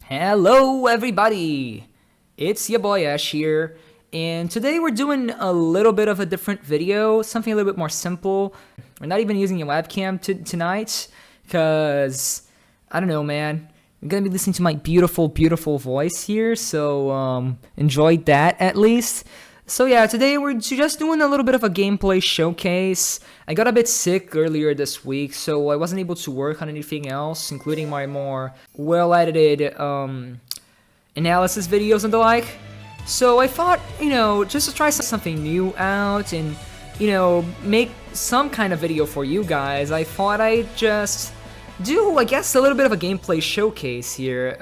Hello, everybody! It's your boy Ash here, and today we're doing a little bit of a different video, something a little bit more simple. We're not even using a webcam tonight, because, I don't know, man. I'm gonna be listening to my beautiful, beautiful voice here, so enjoy that at least. So yeah, today we're just doing a little bit of a gameplay showcase. I got a bit sick earlier this week, so I wasn't able to work on anything else, including my more well-edited analysis videos and the like. So I thought, just to try something new out and, make some kind of video for you guys, I thought I'd just do, I guess, a little bit of a gameplay showcase here.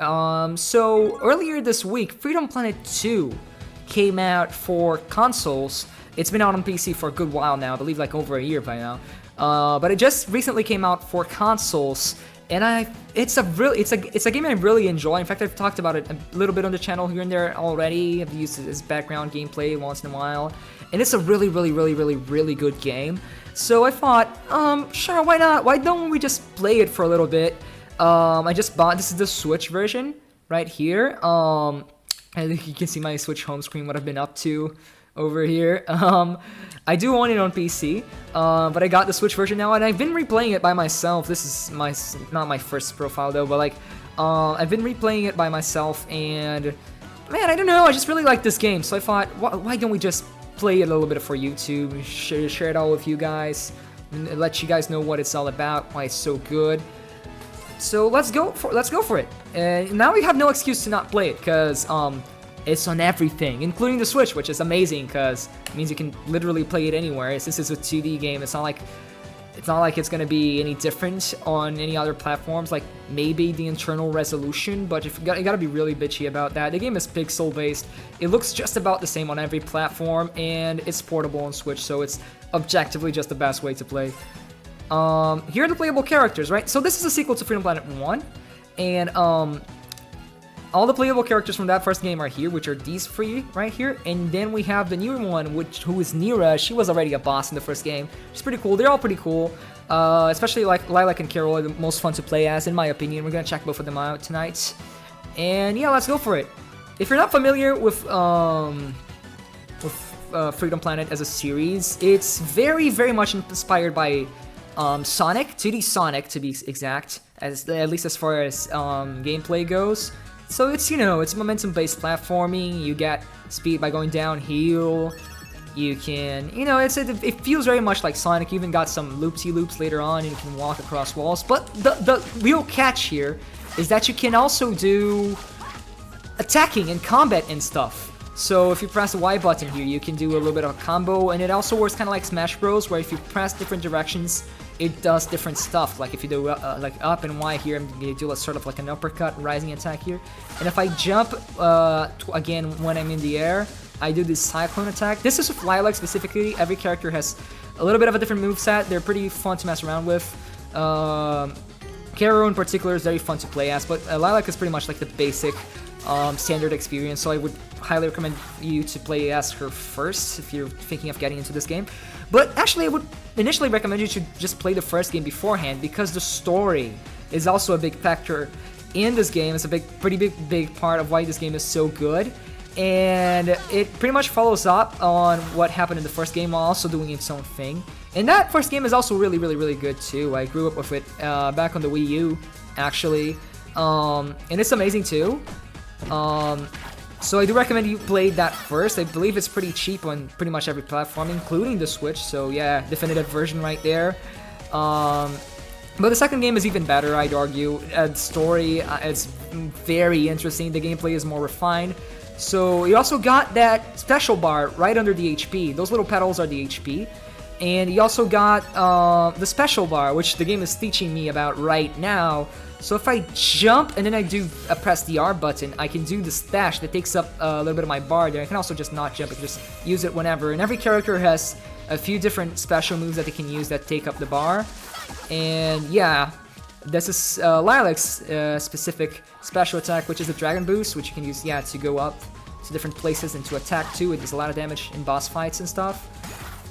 So earlier this week, Freedom Planet 2 came out for consoles. It's been out on PC for a good while now, I believe like over a year by now. But it just recently came out for consoles, and it's a game I really enjoy. In fact, I've talked about it a little bit on the channel here and there already. I've used it as background gameplay once in a while, and it's a really, really, really, really, really good game. So I thought, sure, why not? Why don't we just play it for a little bit? I just bought, this is the Switch version right here. I think you can see my Switch home screen, what I've been up to over here. I do own it on PC, but I got the Switch version now, and I've been replaying it by myself. This is not my first profile though, but like, I've been replaying it by myself, and man, I don't know, I just really like this game, so I thought, why don't we just play it a little bit for YouTube, share it all with you guys, and let you guys know what it's all about, why it's so good. So let's go for it. And now we have no excuse to not play it, because it's on everything, including the Switch, which is amazing, because it means you can literally play it anywhere. Since it's a 2D game, it's not like it's gonna be any different on any other platforms. Like maybe the internal resolution, but you gotta be really bitchy about that. The game is pixel based. It looks just about the same on every platform, and it's portable on Switch, so it's objectively just the best way to play. Here are the playable characters, right? So this is a sequel to Freedom Planet 1, and all the playable characters from that first game are here, which are these three right here, and then we have the newer one, who is Nira. She was already a boss in the first game. She's pretty cool. They're all pretty cool, especially like Lilac and Carol are the most fun to play as, in my opinion. We're gonna check both of them out tonight, and yeah, let's go for it. If you're not familiar with Freedom Planet as a series, it's very, very much inspired by Sonic, 2D Sonic to be exact, at least as far as gameplay goes. So it's, it's momentum-based platforming. You get speed by going downhill. You can, it feels very much like Sonic. You even got some loop-de-loops later on, and you can walk across walls. But the real catch here is that you can also do attacking and combat and stuff. So if you press the Y button here, you can do a little bit of a combo, and it also works kind of like Smash Bros, where if you press different directions, it does different stuff. Like if you do like up and Y here, I'm gonna do a sort of like an uppercut rising attack here. And if I jump again when I'm in the air, I do this cyclone attack. This is with Lilac specifically. Every character has a little bit of a different moveset. They're pretty fun to mess around with. Kero in particular is very fun to play as, but Lilac is pretty much like the basic standard experience, so I would highly recommend you to play as her first if you're thinking of getting into this game. But actually, I would initially recommend you to just play the first game beforehand, because the story is also a big factor in this game. It's a pretty big part of why this game is so good, and it pretty much follows up on what happened in the first game while also doing its own thing. And that first game is also really, really, really good too. I grew up with it back on the Wii U, actually, and it's amazing too. So I do recommend you play that first. I believe it's pretty cheap on pretty much every platform, including the Switch, so yeah, definitive version right there. But the second game is even better, I'd argue. The story, it's very interesting. The gameplay is more refined. So you also got that special bar right under the HP. Those little pedals are the HP. And you also got the special bar, which the game is teaching me about right now. So if I jump and then I do press the R button, I can do the stash that takes up a little bit of my bar there. I can also just not jump, I can just use it whenever. And every character has a few different special moves that they can use that take up the bar. And yeah, this is Lilac's specific special attack, which is the Dragon Boost, which you can use, to go up to different places and to attack too. It does a lot of damage in boss fights and stuff.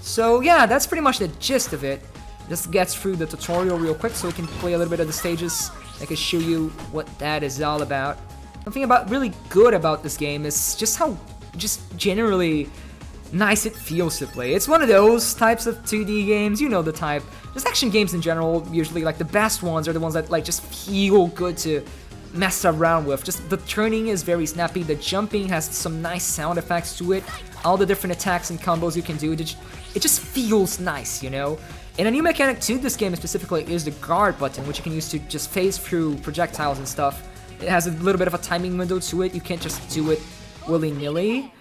So yeah, that's pretty much the gist of it. Just gets through the tutorial real quick so we can play a little bit of the stages. I can show you what that is all about. Something about really good about this game is just how generally nice it feels to play. It's one of those types of 2D games, you know the type. Just action games in general, usually like the best ones are the ones that like just feel good to mess around with. Just the turning is very snappy, the jumping has some nice sound effects to it, all the different attacks and combos you can do, it just feels nice, you know? And a new mechanic to this game specifically is the guard button, which you can use to just phase through projectiles and stuff. It has a little bit of a timing window to it, you can't just do it willy-nilly.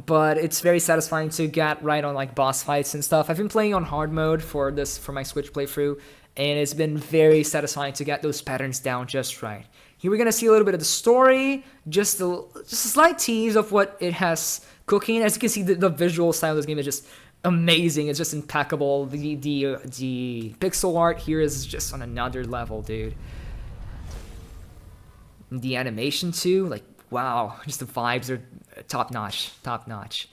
But it's very satisfying to get right on like boss fights and stuff. I've been playing on hard mode for my Switch playthrough, and it's been very satisfying to get those patterns down just right. Here we're gonna see a little bit of the story, just a slight tease of what it has cooking. As you can see, the visual style of this game is just amazing. It's just impeccable. The pixel art here is just on another level, dude. The animation too, like wow, just the vibes are top notch, top notch.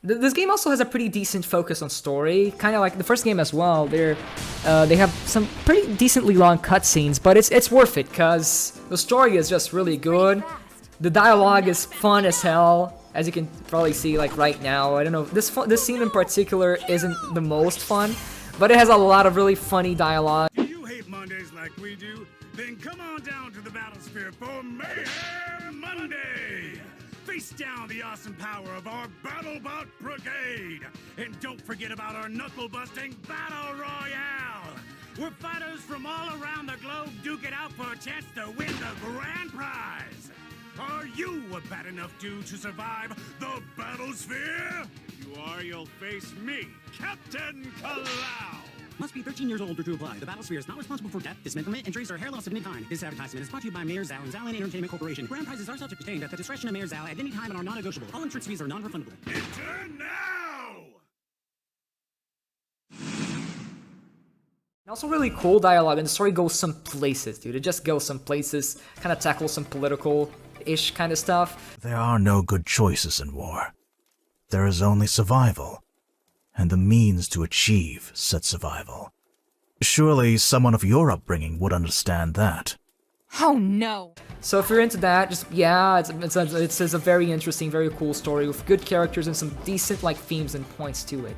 This game also has a pretty decent focus on story, kind of like the first game as well. They have some pretty decently long cutscenes, but it's worth it because the story is just really good. The dialogue is fun as hell, as you can probably see like right now. I don't know, this scene in particular isn't the most fun, but it has a lot of really funny dialogue. Do you hate Mondays like we do? Then come on down to the Battlesphere for Mayhem Monday! Face down the awesome power of our BattleBot Brigade! And don't forget about our knuckle-busting Battle Royale! Where fighters from all around the globe duke it out for a chance to win the grand prize! Are you a bad enough dude to survive the Battlesphere? If you are, you'll face me, Captain Kalau! Must be 13 years old or to apply. The Battlesphere is not responsible for death, dismemberment, injuries, or hair loss of any kind. This advertisement is brought to you by Mayor Zhao and Zhao Entertainment Corporation. Grand prizes are subject to change at the discretion of Mayor Zhao at any time and are non-negotiable. All insurance fees are non-refundable. Enter now! And also really cool dialogue, and the story goes some places, dude. It just goes some places, kind of tackles some political-ish kind of stuff. There are no good choices in war. There is only survival, and the means to achieve said survival. Surely someone of your upbringing would understand that. Oh no! So if you're into that, just yeah, it's a very interesting, very cool story with good characters and some decent like themes and points to it.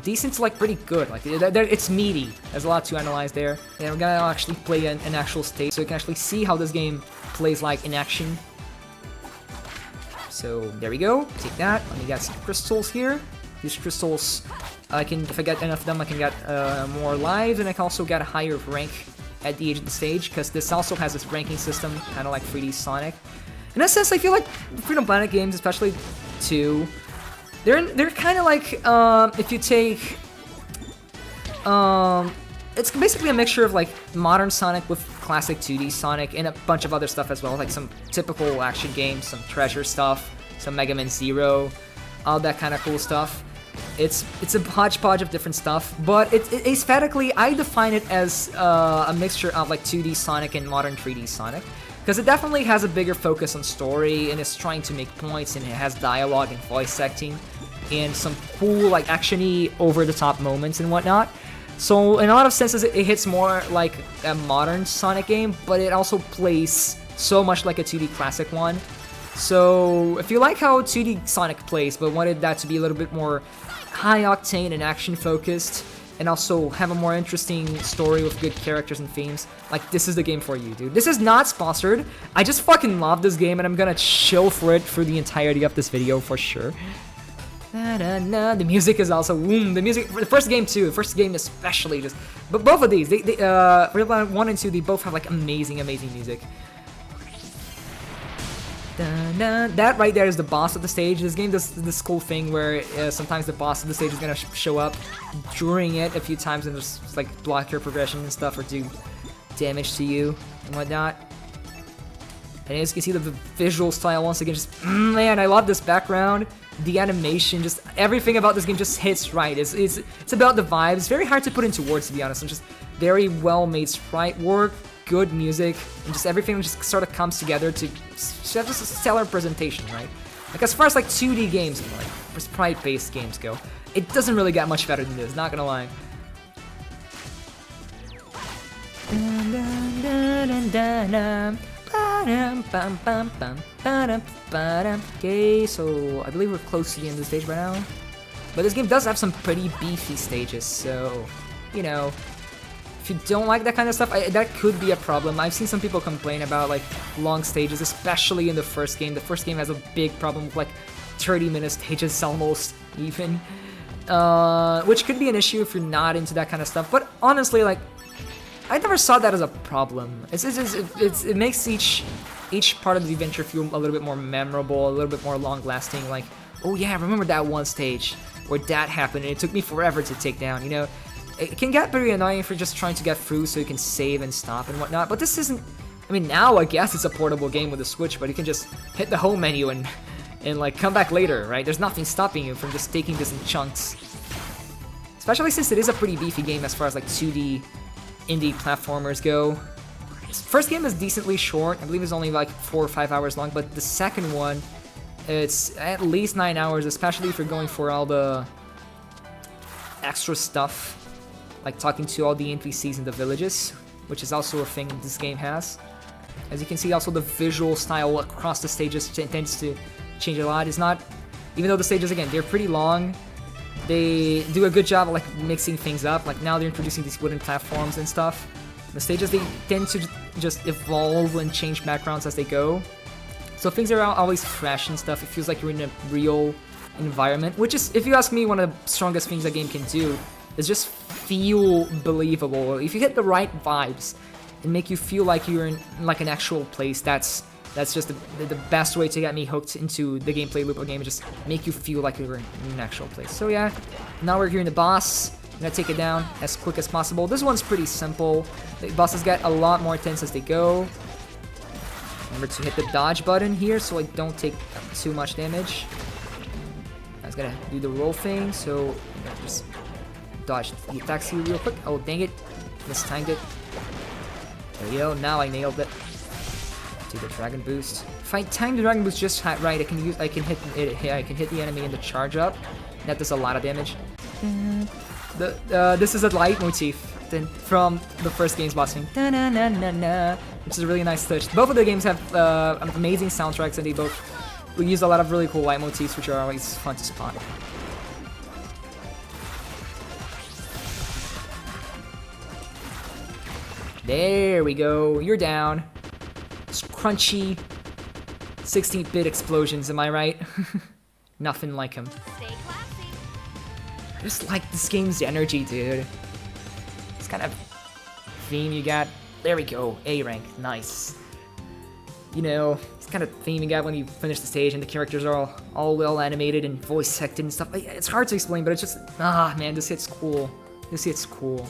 Decent's like pretty good, like it's meaty. There's a lot to analyze there. And we're gonna actually play an actual state, so you can actually see how this game plays like in action. So there we go. Take that. Let me get some crystals here. These crystals, if I get enough of them, I can get more lives, and I can also get a higher rank at the edge of the stage, because this also has this ranking system, kind of like 3D Sonic. In that sense, I feel like Freedom Planet games, especially 2, they're kind of like, if you take, it's basically a mixture of like modern Sonic with classic 2D Sonic and a bunch of other stuff as well, like some typical action games, some treasure stuff, some Mega Man Zero, all that kind of cool stuff. It's a hodgepodge of different stuff, but aesthetically, I define it as a mixture of like 2D Sonic and modern 3D Sonic, because it definitely has a bigger focus on story and it's trying to make points, and it has dialogue and voice acting and some cool like action-y over-the-top moments and whatnot. So in a lot of senses, it hits more like a modern Sonic game, but it also plays so much like a 2D classic one. So if you like how 2D Sonic plays, but wanted that to be a little bit more high-octane and action-focused, and also have a more interesting story with good characters and themes, like, this is the game for you, dude. This is not sponsored. I just fucking love this game, and I'm gonna chill for it for the entirety of this video for sure. The music is also, the music for the first game too. The first game especially, just, but both of these, Real Planet 1 and 2, they both have like amazing music. That right there is the boss of the stage. This game does this cool thing where sometimes the boss of the stage is gonna show up during it a few times and just like block your progression and stuff, or do damage to you and whatnot. And as you can see, the visual style once again, just man, I love this background. The animation, just everything about this game just hits right. It's about the vibe. It's very hard to put into words, to be honest. It's just very well made sprite work, good music, and just everything just sort of comes together to have just a stellar presentation, right? Like as far as like 2D games, like sprite-based games go, it doesn't really get much better than this, not gonna lie. Okay, so I believe we're close to the end of the stage right now. But this game does have some pretty beefy stages, so, you know, if you don't like that kind of stuff, that could be a problem. I've seen some people complain about, like, long stages, especially in the first game. The first game has a big problem with, like, 30-minute stages almost, even. Which could be an issue if you're not into that kind of stuff. But honestly, like, I never saw that as a problem. It makes each part of the adventure feel a little bit more memorable, a little bit more long-lasting, like, oh yeah, remember that one stage where that happened and it took me forever to take down, you know? It can get pretty annoying if you're just trying to get through so you can save and stop and whatnot, but this isn't... I mean, now I guess it's a portable game with a Switch, but you can just hit the home menu and like, come back later, right? There's nothing stopping you from just taking this in chunks. Especially since it is a pretty beefy game as far as, like, 2D indie platformers go. This first game is decently short. I believe it's only, like, 4 or 5 hours long, but the second one, it's at least 9 hours, especially if you're going for all the extra stuff, like talking to all the NPCs in the villages, which is also a thing this game has. As you can see, also the visual style across the stages tends to change a lot. It's not, even though the stages, again, they're pretty long, they do a good job of, like, mixing things up. Like, now they're introducing these wooden platforms and stuff. The stages, they tend to just evolve and change backgrounds as they go. So things are always fresh and stuff. It feels like you're in a real environment, which is, if you ask me, one of the strongest things a game can do is just feel believable. If you hit the right vibes and make you feel like you're in, like, an actual place, that's just the best way to get me hooked into the gameplay loop of a game, and just make you feel like you're in an actual place. So yeah, now we're here in the boss. I'm gonna take it down as quick as possible. This one's pretty simple. The bosses get a lot more intense as they go. Remember to hit the dodge button here so I don't take too much damage. I was gonna do the roll thing, so I'm gonna just dodge the attacks here real quick. Oh, dang it. Mistimed it. There you go, now I nailed it. Do the dragon boost. If I time the dragon boost just right, I can hit the enemy in the charge up. That does a lot of damage. This is a leitmotif from the first game's boss thing, which is a really nice touch. Both of the games have amazing soundtracks, and they both use a lot of really cool leitmotifs, which are always fun to spot. There we go, you're down. It's crunchy 16-bit explosions, am I right? Nothing like them. I just like this game's energy, dude. This kind of theme you got. There we go, A rank, nice. You know, it's kind of theme you got when you finish the stage and the characters are all well animated and voice acted and stuff. It's hard to explain, but it's just, man, this hit's cool. This hit's cool.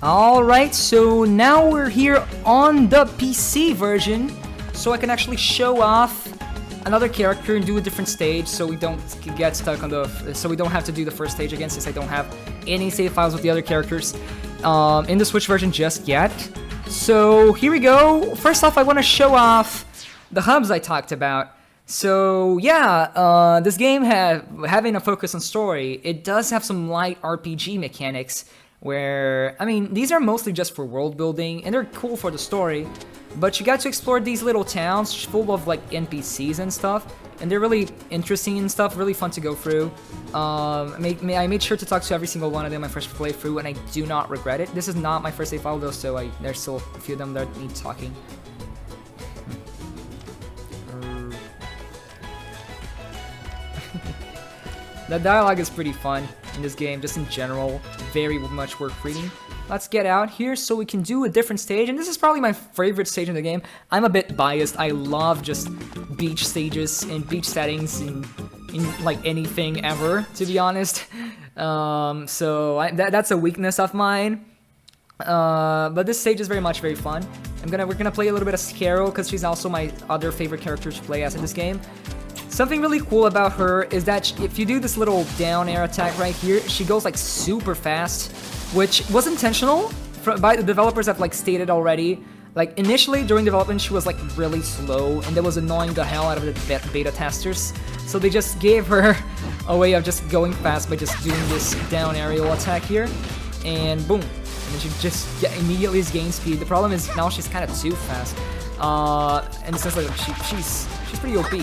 Alright, so now we're here on the PC version, so I can actually show off another character and do a different stage, so we don't get stuck on so we don't have to do the first stage again, since I don't have any save files with the other characters in the Switch version just yet. So here we go. First off, I want to show off the hubs I talked about. So yeah, this game having a focus on story, it does have some light RPG mechanics where, I mean, these are mostly just for world building, and they're cool for the story, but you got to explore these little towns full of, like, NPCs and stuff, and they're really interesting and stuff, really fun to go through. I made sure to talk to every single one of them my first playthrough, and I do not regret it. This is not my first save file though, so there's still a few of them that need talking. The dialogue is pretty fun in this game, just in general, very much worth reading. Let's get out here so we can do a different stage, and this is probably my favorite stage in the game. I'm a bit biased. I love just beach stages and beach settings in like anything ever, to be honest. So that's a weakness of mine. But this stage is very fun. We're gonna play a little bit of Scarrow because she's also my other favorite character to play as in this game. Something really cool about her is that if you do this little down air attack right here, she goes like super fast, which was intentional by the developers have like stated already. Like initially during development, she was like really slow, and that was annoying the hell out of the beta testers. So they just gave her a way of just going fast by just doing this down aerial attack here, and boom, and then she just immediately gains speed. The problem is now she's kind of too fast, and since like she's pretty OP.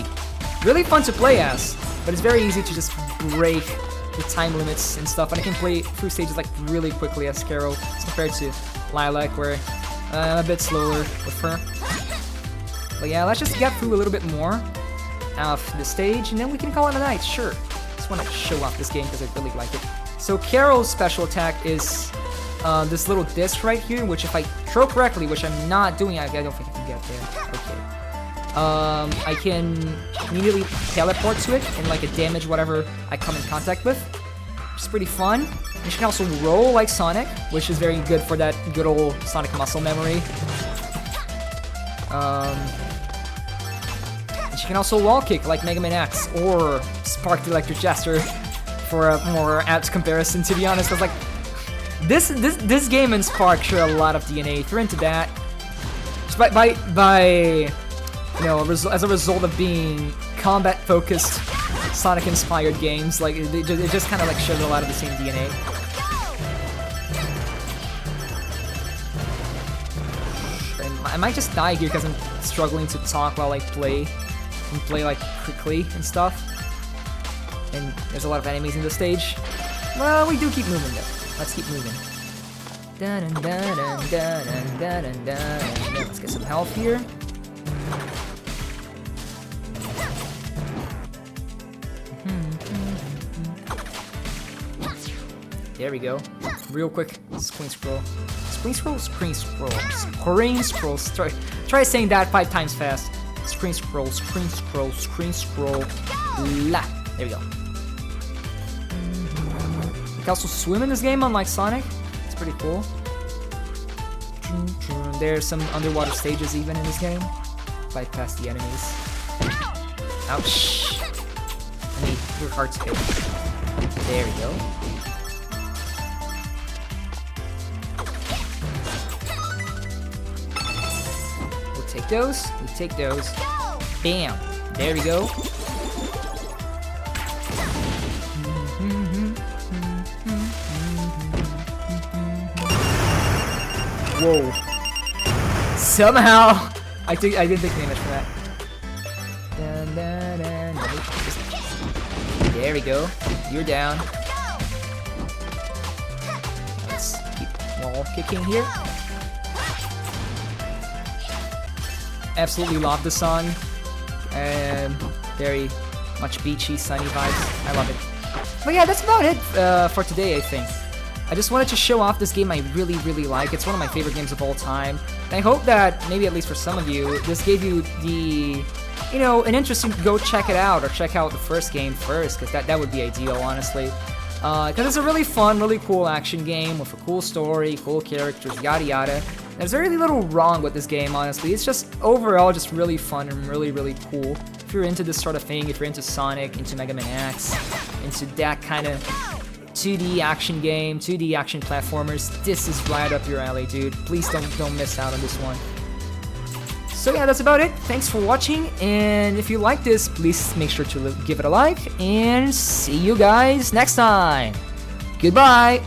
Really fun to play as, but it's very easy to just break the time limits and stuff, and I can play through stages like really quickly as Carol as compared to Lilac, where a bit slower with her. But yeah, let's just get through a little bit more of the stage, and then we can call it a night, sure. Just want to show off this game because I really like it. So Carol's special attack is this little disc right here, which if I throw correctly, which I'm not doing, I don't think I can get there. Okay. I can immediately teleport to it and like damage whatever I come in contact with, which is pretty fun. And she can also roll like Sonic, which is very good for that good old Sonic muscle memory. And she can also wall kick like Mega Man X or Spark the Electric Jester for a more apt comparison, to be honest. I was like, this game and Spark share a lot of DNA. If you're into that, just by you know, as a result of being combat-focused, Sonic-inspired games, like it just kind of like shares a lot of the same DNA. And I might just die here because I'm struggling to talk while I play, and play like quickly and stuff. And there's a lot of enemies in the stage. Well, we do keep moving though. Let's keep moving. Let's get some health here. There we go. Real quick, screen scroll. Screen scroll, screen scroll. Screen scroll. Try saying that 5 times fast. Screen scroll, screen scroll, screen scroll. La. There we go. You can also swim in this game, unlike Sonic. It's pretty cool. There's some underwater stages even in this game. Bypass the enemies. Ouch. I mean, your heart's hit. There we go. Take those, we take those. Bam! There we go. Whoa. Somehow I didn't take damage for that. There we go. You're down. Let's keep wall kicking here. Absolutely love the song, and very much beachy, sunny vibes. I love it. But yeah, that's about it for today, I think. I just wanted to show off this game I really, really like. It's one of my favorite games of all time. And I hope that, maybe at least for some of you, this gave you the, you know, an interest to go check it out, or check out the first game first, because that would be ideal, honestly. Because it's a really fun, really cool action game with a cool story, cool characters, yada yada. There's very little wrong with this game, honestly. It's just overall just really fun and really, really cool. If you're into this sort of thing, if you're into Sonic, into Mega Man X, into that kind of 2D action game, 2D action platformers, this is right up your alley, dude. Please don't miss out on this one. So yeah, that's about it. Thanks for watching, and if you like this, please make sure to give it a like, and see you guys next time. Goodbye!